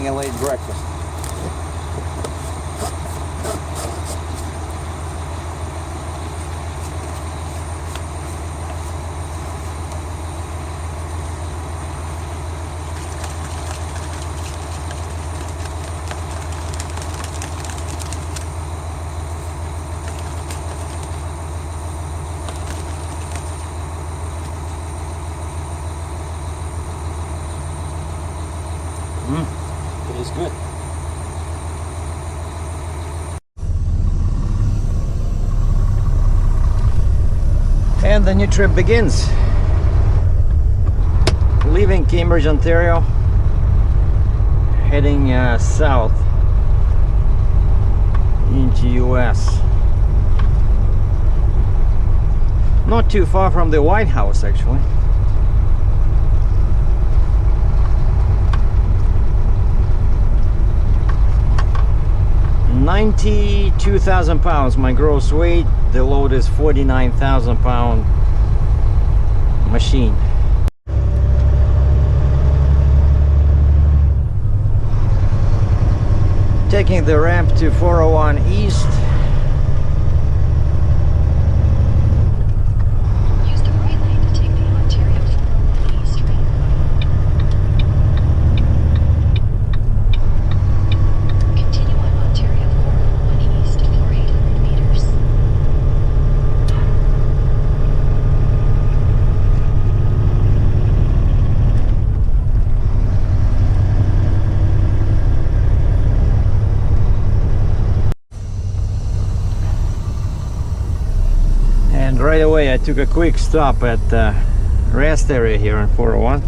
having a late breakfast. It is good. And the new trip begins. Leaving Cambridge, Ontario, heading south into US. Not too far from the White House, actually. £92,000 my gross weight. The load is 49,000 pound machine. Taking the ramp to 401 East. Use the right lane to take the Ontario 401 East train. Continue on Ontario 401 East for 800 meters. And right away I took a quick stop at the rest area here on 401.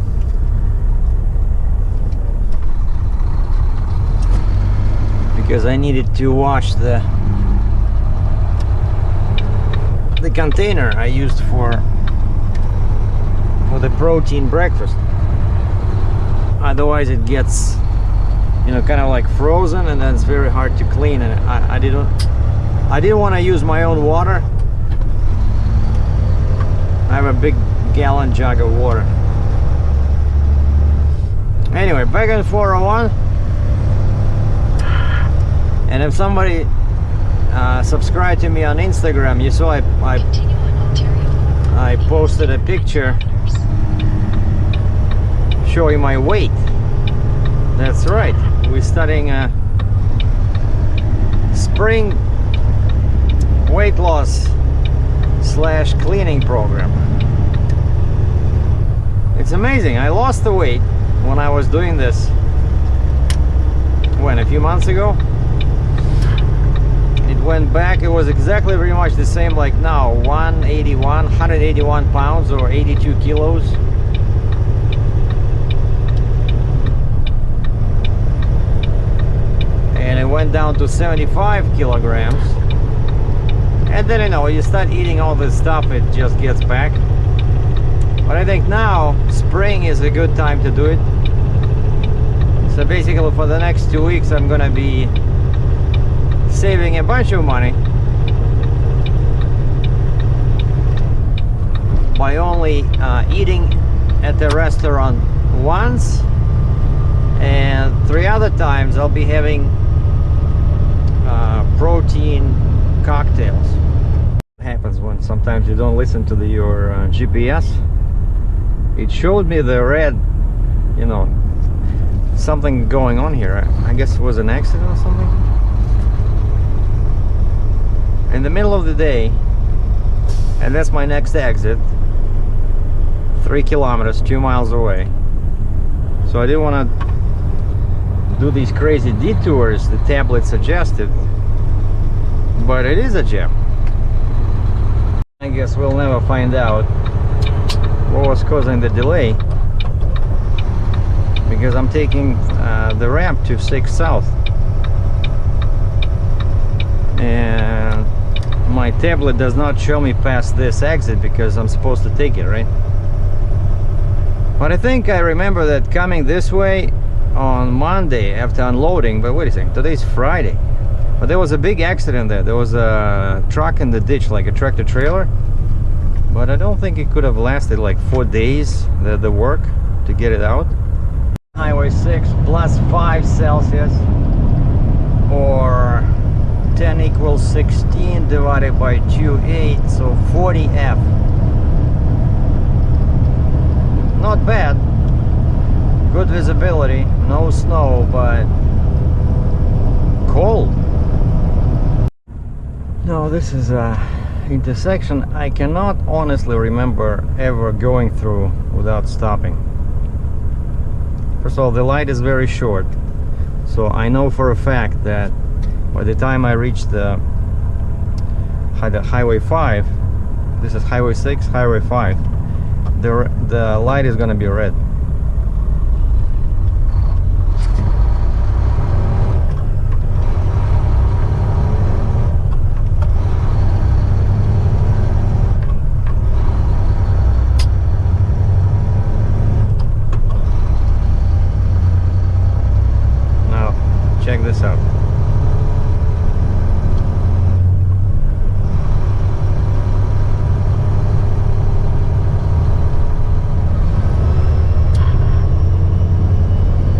Because I needed to wash the container I used for the protein breakfast. Otherwise it gets, you know, kind of like frozen, and then it's very hard to clean. And I didn't want to use my own water. I have a big gallon jug of water. Anyway, back in 401. And if somebody subscribed to me on Instagram, you saw I posted a picture showing my weight. That's right. We're studying a spring weight loss / cleaning program. It's amazing. I lost the weight when I was doing this. When? A few months ago? It went back. It was exactly very much the same like now. 181 pounds or 82 kilos. And it went down to 75 kilograms. And then, you know, you start eating all this stuff, it just gets back. But I think now, spring is a good time to do it. So basically for the next 2 weeks, I'm gonna be saving a bunch of money by only eating at the restaurant once, and 3 other times I'll be having protein cocktails. What happens when sometimes you don't listen to your GPS? It showed me the red, you know, something going on here. I guess it was an accident or something. In the middle of the day, and that's my next exit, 3 kilometers, 2 miles away. So I didn't want to do these crazy detours the tablet suggested, but it is a jam. I guess we'll never find out what was causing the delay, because I'm taking the ramp to 6 South, and my tablet does not show me past this exit because I'm supposed to take it, right? But I think I remember that coming this way on Monday after unloading. But wait a second, today's Friday. But there was a big accident there. There was a truck in the ditch, like a tractor trailer. But I don't think it could have lasted like 4 days, the work to get it out. Highway 6 plus 5 Celsius, or 10 equals 16 divided by 2/8, so 40 F. Not bad. Good visibility, no snow, but cold. No, this is a intersection I cannot honestly remember ever going through without stopping. First of all, the light is very short, so I know for a fact that by the time I reach the Highway 5, this is Highway 6, Highway 5, the light is going to be red. Check this out.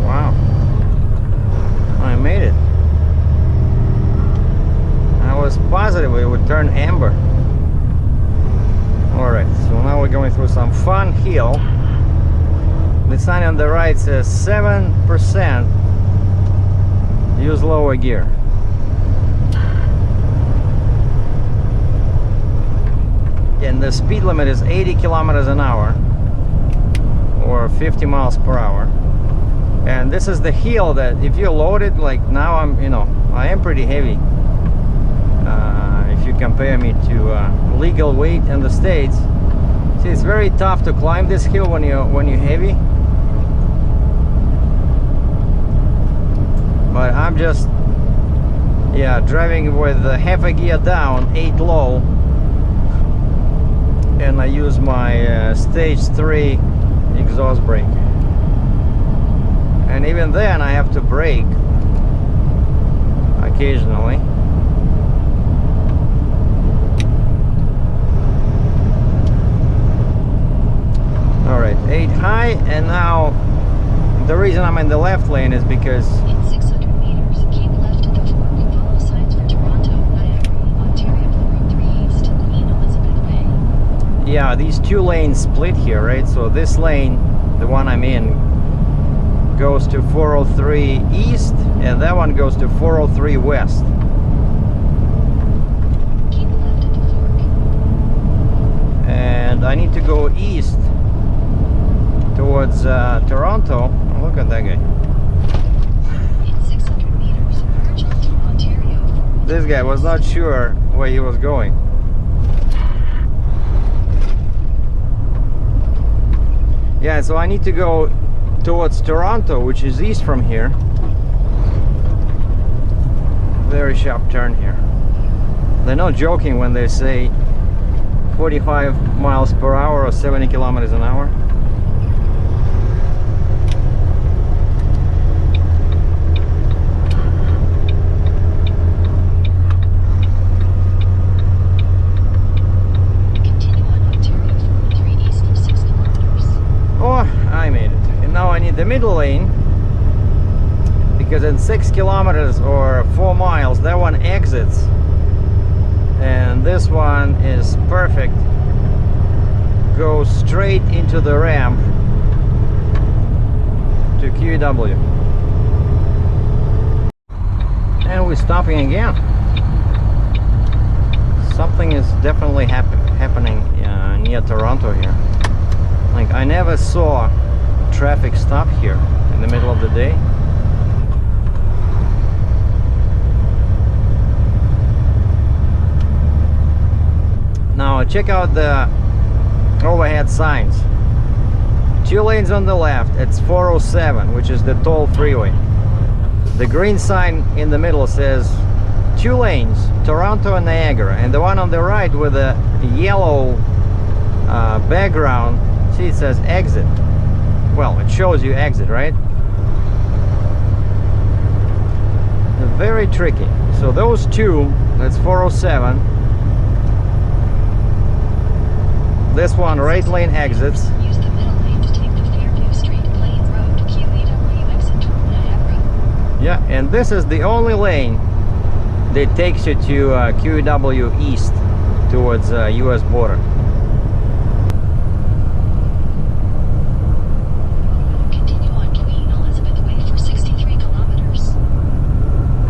Wow. I made it. I was positive it would turn amber. Alright, so now we're going through some fun hill. The sign on the right says 7%. Use lower gear. And the speed limit is 80 kilometers an hour, or 50 miles per hour. And this is the hill that if you're loaded, like now I am pretty heavy. If you compare me to legal weight in the States. See, it's very tough to climb this hill when you're heavy. But I'm just, driving with half a gear down, 8 low, and I use my stage 3 exhaust brake. And even then I have to brake occasionally. Alright, 8 high, and now the reason I'm in the left lane is because In 600 meters, keep left at the fork. Follow signs for Toronto, Niagara, Ontario, Fort Erie East, Queen Elizabeth Way. yeah, these two lanes split here, right? So this lane, the one I'm in, goes to 403 East, and that one goes to 403 West. Keep left at the fork. And I need to go east towards Toronto. Oh, look at that guy. In 600 meters, merge onto Ontario. This guy was not sure where he was going. Yeah, so I need to go towards Toronto, which is east from here. Very sharp turn here. They're not joking when they say 45 miles per hour or 70 kilometers an hour. Continue on Ontario 403 East for 6 kilometers. Oh, I made it. And now I need the middle lane, because in 6 kilometers or 4 miles that one exits, and this one is perfect. Goes straight into the ramp to QEW. And we're stopping again. Something is definitely happening near Toronto here. Like, I never saw traffic stop here in the middle of the day. Now check out the overhead signs. 2 lanes on the left, it's 407, which is the toll freeway. The green sign in the middle says 2 lanes, Toronto and Niagara, and the one on the right with the yellow background, see, it says exit. Well, it shows you exit, right? They're very tricky. So those 2, that's 407. This one, right lane exits. Use the middle lane to take the Fairview Street Plains Road to QEW. And this is the only lane that takes you to QEW East towards US border. Continue on Queen Elizabeth Way for 63 kilometers.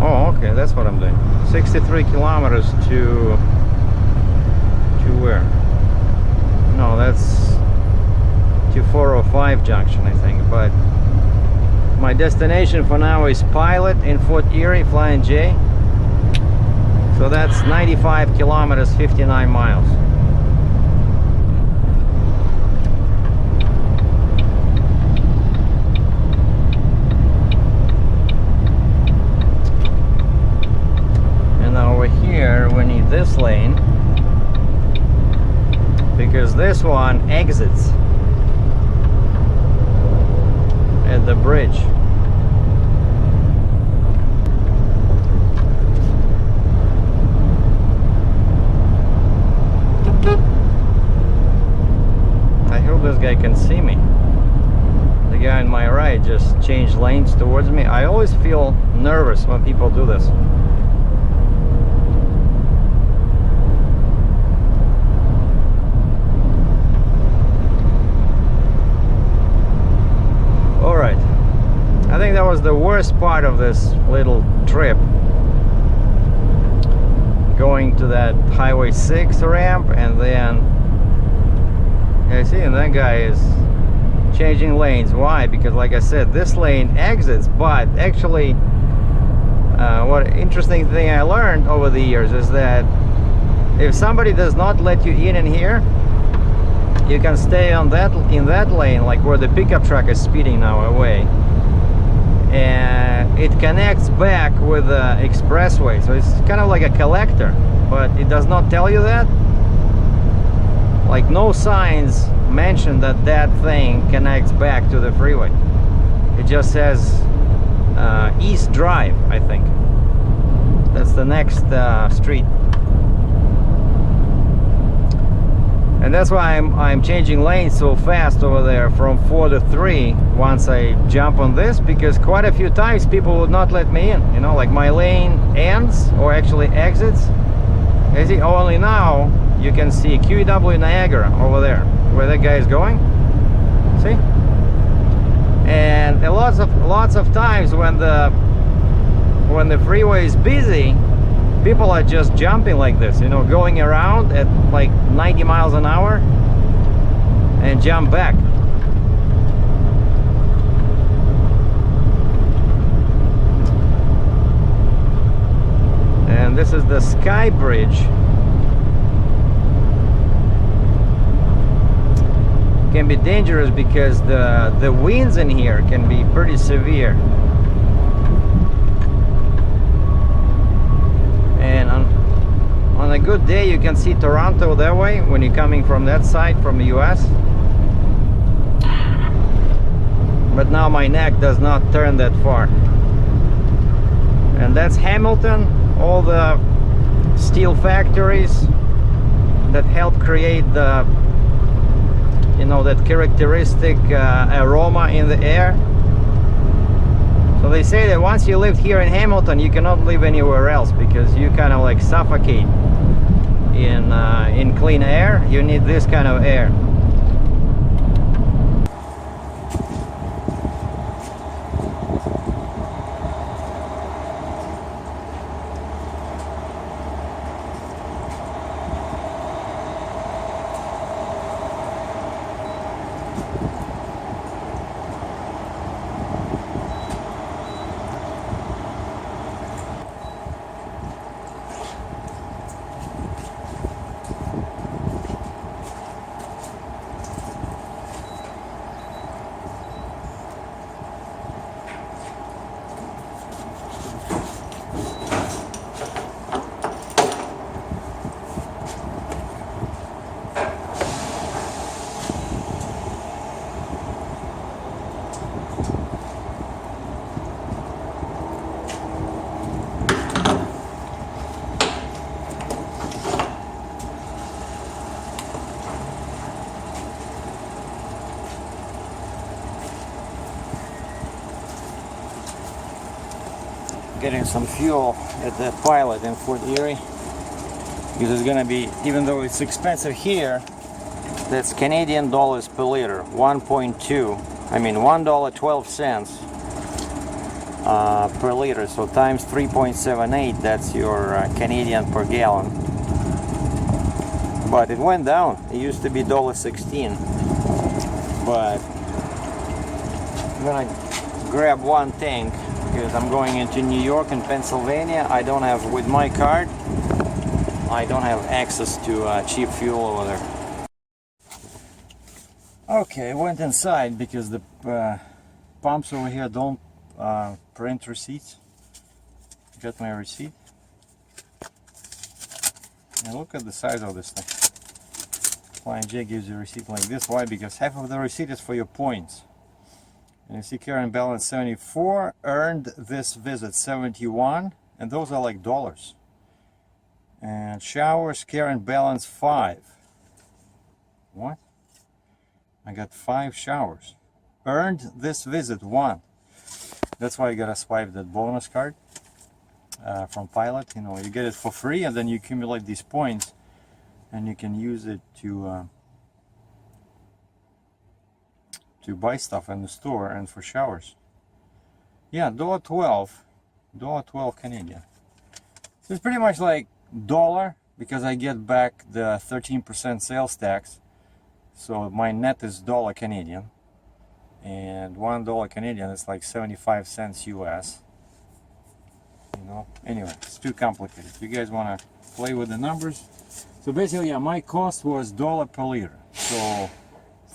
Oh, okay, that's what I'm doing. 63 kilometers to where? No, that's to 405 junction, I think. But my destination for now is Pilot in Fort Erie, Flying J. So that's 95 kilometers, 59 miles. And over here we need this lane, because this one exits at the bridge. I hope this guy can see me. The guy on my right just changed lanes towards me. I always feel nervous when people do this. Alright, I think that was the worst part of this little trip. Going to that Highway 6 ramp, and then I see, and that guy is changing lanes. Why? Because like I said, this lane exits, but actually what interesting thing I learned over the years is that if somebody does not let you in here, you can stay on in that lane, like where the pickup truck is speeding now away, and it connects back with the expressway. So it's kind of like a collector, but it does not tell you that. Like, no signs mention that that thing connects back to the freeway. It just says East Drive, I think. That's the next street. And that's why I'm changing lanes so fast over there from 4 to 3 once I jump on this, because quite a few times people would not let me in. You know, like my lane ends or actually exits. You see, only now you can see QEW Niagara over there, where that guy is going. See? And lots of times when the freeway is busy, people are just jumping like this, you know, going around at like 90 miles an hour and jump back. And this is the Sky Bridge. Can be dangerous because the winds in here can be pretty severe. And on a good day you can see Toronto that way when you're coming from that side, from the US. But now my neck does not turn that far. And that's Hamilton, all the steel factories that help create the, you know, that characteristic aroma in the air. So they say that once you live here in Hamilton, you cannot live anywhere else, because you kind of like suffocate in clean air. You need this kind of air. getting some fuel at the Pilot in Fort Erie, because it's gonna be, even though it's expensive here, that's Canadian dollars per liter, 1.2. I mean $1.12 per liter. So times 3.78, that's your Canadian per gallon. But it went down. It used to be $1.16. But I'm gonna grab one tank because I'm going into New York and Pennsylvania. I don't have, with my card, I don't have access to cheap fuel over there. Okay, I went inside because the pumps over here don't print receipts. Got my receipt. And look at the size of this thing. Flying J gives you a receipt like this. Why? Because half of the receipt is for your points. And you see current balance 74, earned this visit 71, and those are like dollars. And showers, current balance 5. What? I got 5 showers. Earned this visit 1. That's why you gotta swipe that bonus card from Pilot. You know, you get it for free, and then you accumulate these points, and you can use it to buy stuff in the store and for showers. Yeah, $1.12 Canadian. So it's pretty much like dollar, because I get back the 13% sales tax. So my net is $1 Canadian, and $1 Canadian is like 75 cents US. You know, anyway, it's too complicated. If you guys want to play with the numbers, so basically, yeah, my cost was $1 per liter, so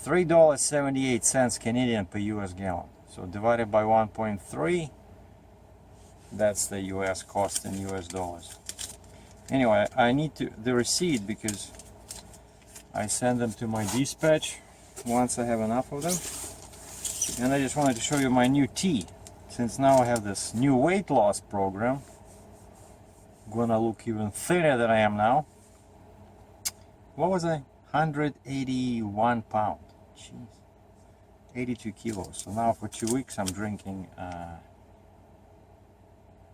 $3.78 Canadian per US gallon. So divided by 1.3, that's the US cost in US dollars. Anyway, I need the receipt because I send them to my dispatch once I have enough of them. And I just wanted to show you my new tea. Since now I have this new weight loss program, I'm gonna look even thinner than I am now. What was I? 181 pounds. Jeez. 82 kilos. So now for 2 weeks I'm drinking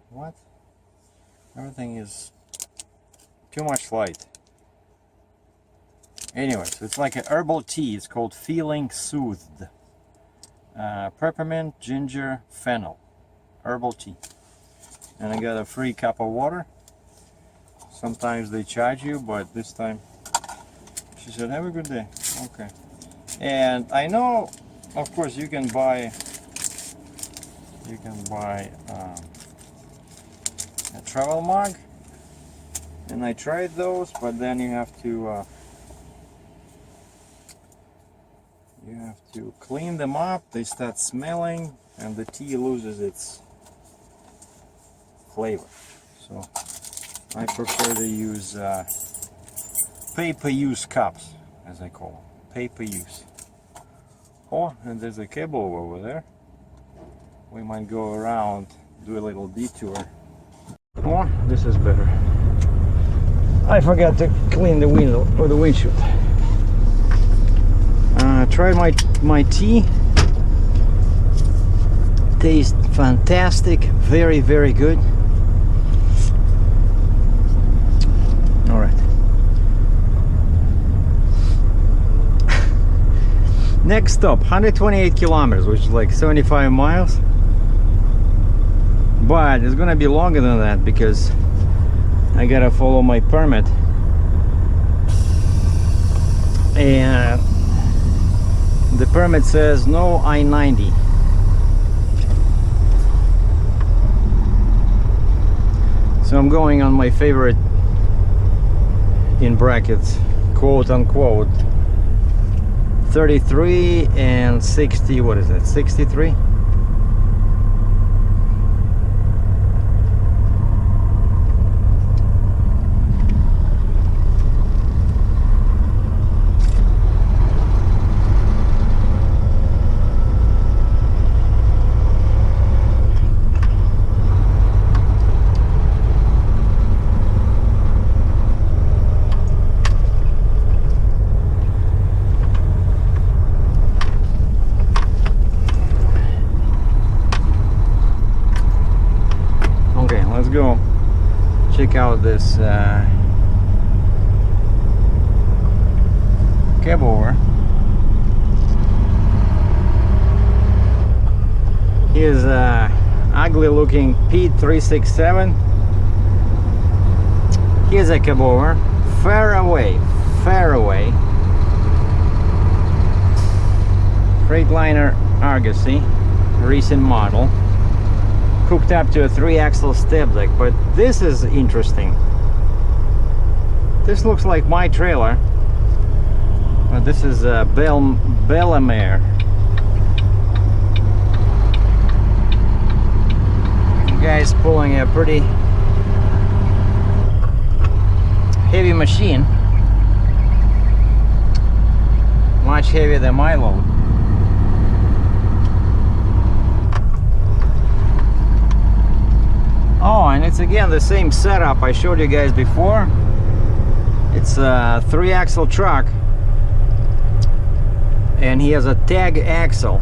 what? Everything is too much light. Anyway, so it's like a herbal tea. It's called Feeling Soothed. Peppermint, ginger, fennel. Herbal tea. And I got a free cup of water. Sometimes they charge you, but this time she said, have a good day. Okay. And I know, of course, you can buy a travel mug. And I tried those, but then you have to clean them up. They start smelling, and the tea loses its flavor. So I prefer to use pay-per-use cups, as I call them. Pay-per-use. Oh, and there's a cable over there. We might go around, do a little detour. Oh, this is better. I forgot to clean the window or the windshield. Tried my tea. Tastes fantastic. Very, very good. All right. Next stop, 128 kilometers, which is like 75 miles. But it's gonna be longer than that because I gotta follow my permit. And the permit says no I-90. So I'm going on my favorite, in brackets, quote unquote, 33 and 60, what is it, 63? go check out this cab over. Here's ugly looking P367. Here's a cab over. Fairway. Freightliner Argosy, recent model, hooked up to a 3-axle step deck. But this is interesting. This looks like my trailer, but this is a Bellemare. Guy's pulling a pretty heavy machine, much heavier than my load. Oh, and it's again the same setup I showed you guys before. It's a 3-axle truck, and he has a tag axle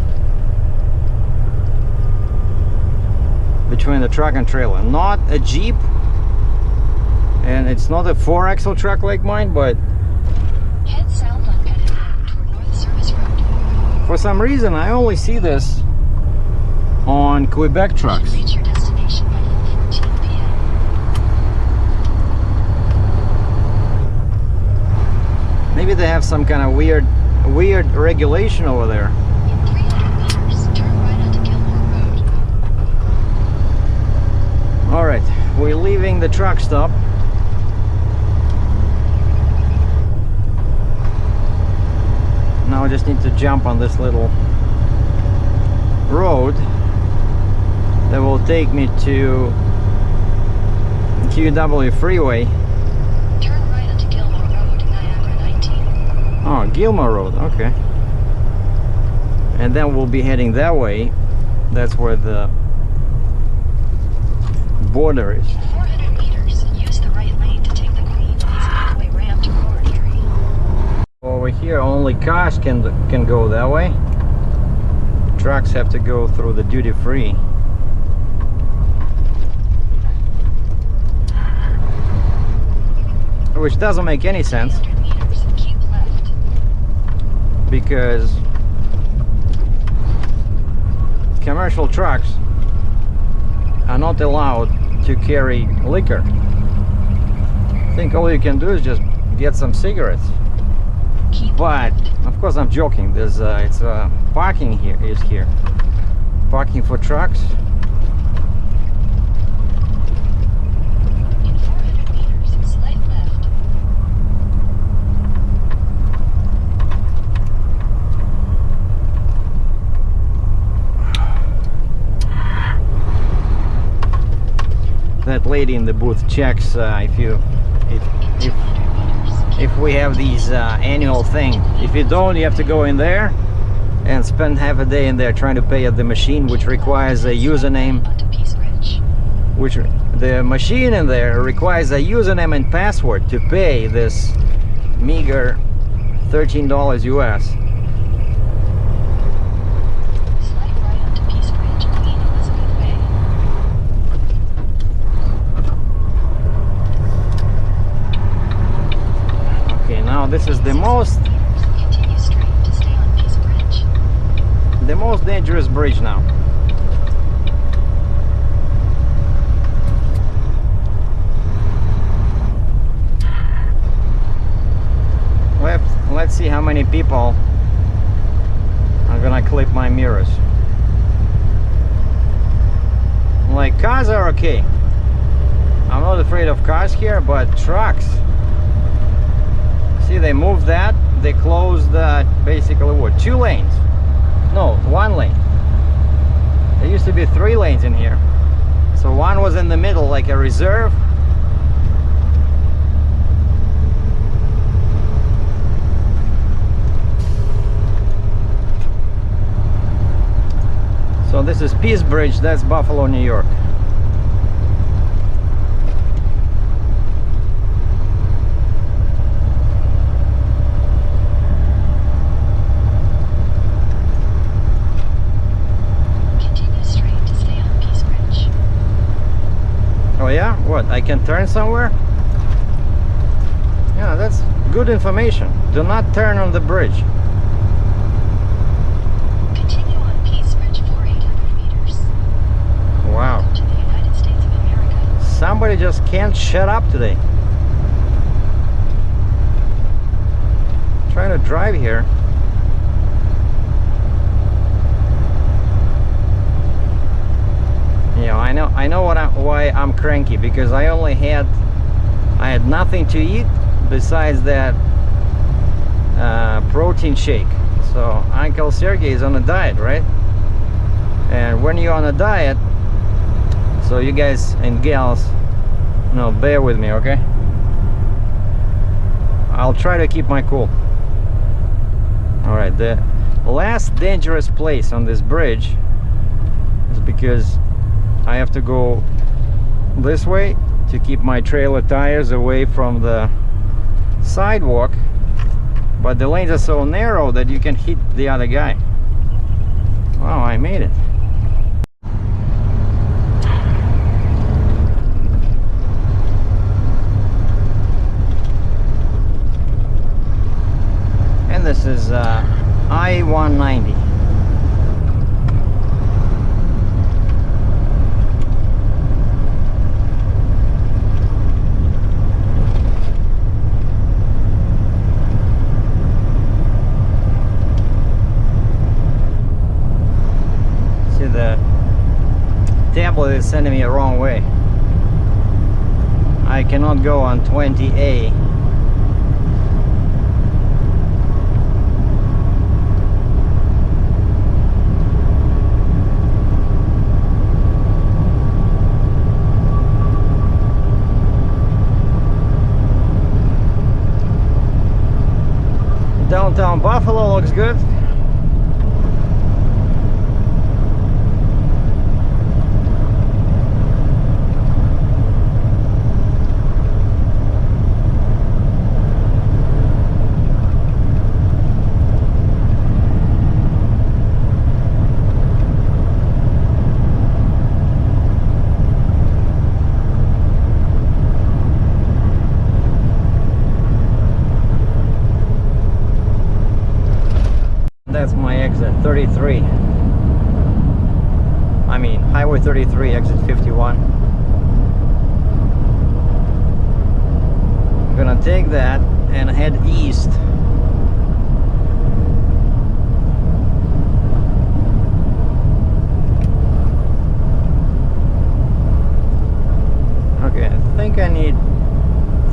between the truck and trailer. Not a Jeep, and it's not a 4-axle truck like mine, but Head south on Pinnacle toward North Service Road. for some reason I only see this on Quebec trucks. Reach your destination by 4:14 p.m. Maybe they have some kind of weird regulation over there. In 300 meters, turn right onto Gilmore Road. All right, we're leaving the truck stop. Now I just need to jump on this little road that will take me to QW Freeway. Turn right onto Gilmore Road, Niagara 19. Oh, Gilmore Road, okay. And then we'll be heading that way. That's where the border is. In 400 meters, use the right lane to take the Queen Elizabeth Way ramp to Fort Erie. Over here, only cars can go that way. Trucks have to go through the duty-free. Which doesn't make any sense, 300 meters, keep left. because commercial trucks are not allowed to carry liquor. I think all you can do is just get some cigarettes. Keep But of course I'm joking. There's parking here is here. Parking for trucks. in 400 meters, slight left. That lady in the booth checks if we have these annual thing. If you don't, you have to go in there and spend half a day in there trying to pay at the machine, which requires a username. Onto Peace Ridge. Which the machine in there requires a username and password to pay this meager $13 US. Slight right onto Peace Ridge, Queen Elizabeth Way. Okay, now this is the most Continue straight to stay on Peace Bridge. dangerous bridge now. Let's see how many people are gonna clip my mirrors. Like, cars are okay. I'm not afraid of cars here, but trucks. See, they moved that. They closed basically what, 2 lanes? No, 1 lane. There used to be 3 lanes in here. So one was in the middle like a reserve. So this is Peace Bridge, that's Buffalo, New York. Continue straight to stay on Peace Ridge. Oh yeah? What, I can turn somewhere? Yeah, that's good information. Do not turn on the bridge. Continue on Peace Ridge for 800 meters. Wow. Welcome to the United States of America. Somebody just can't shut up today. Trying to drive here. Yeah, I know why I'm cranky, because I had nothing to eat besides that protein shake. So Uncle Sergei is on a diet, right? And when you're on a diet, so you guys and gals, bear with me, okay? I'll try to keep my cool. All right, the last dangerous place on this bridge is because I have to go this way to keep my trailer tires away from the sidewalk, but the lanes are so narrow that you can hit the other guy. Wow, I made it. And this is I-190. The tablet is sending me a wrong way. I cannot go on 20A. Downtown Buffalo looks good. That's my exit 33. I mean Highway 33, exit 51. I'm gonna take that and head east. Okay, I think I need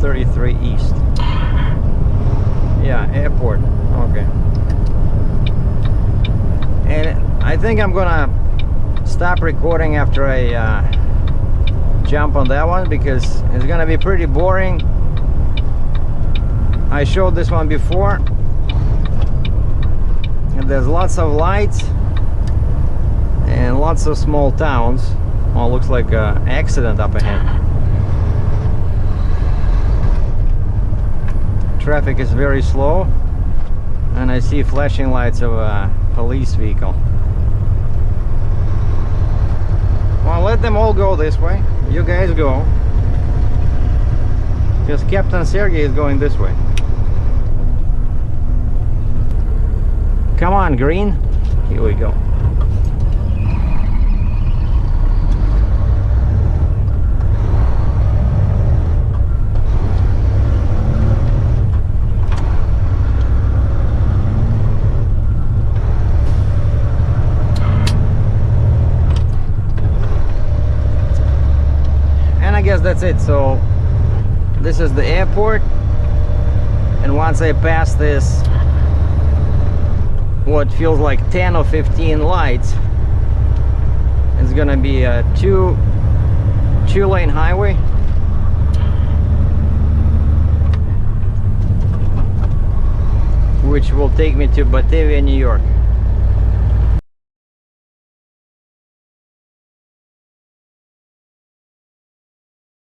33 east. Yeah, airport. Okay. And I think I'm gonna stop recording after I jump on that one, because it's gonna be pretty boring. I showed this one before, and there's lots of lights and lots of small towns. Oh, looks like an accident up ahead. Traffic is very slow, and I see flashing lights of a police vehicle. Well, let them all go this way. You guys go. Because Captain Sergei is going this way. Come on, green. Here we go. I guess that's it. So this is the airport, and once I pass this, what feels like 10 or 15 lights, it's gonna be a two-lane highway. Which will take me to Batavia, New York.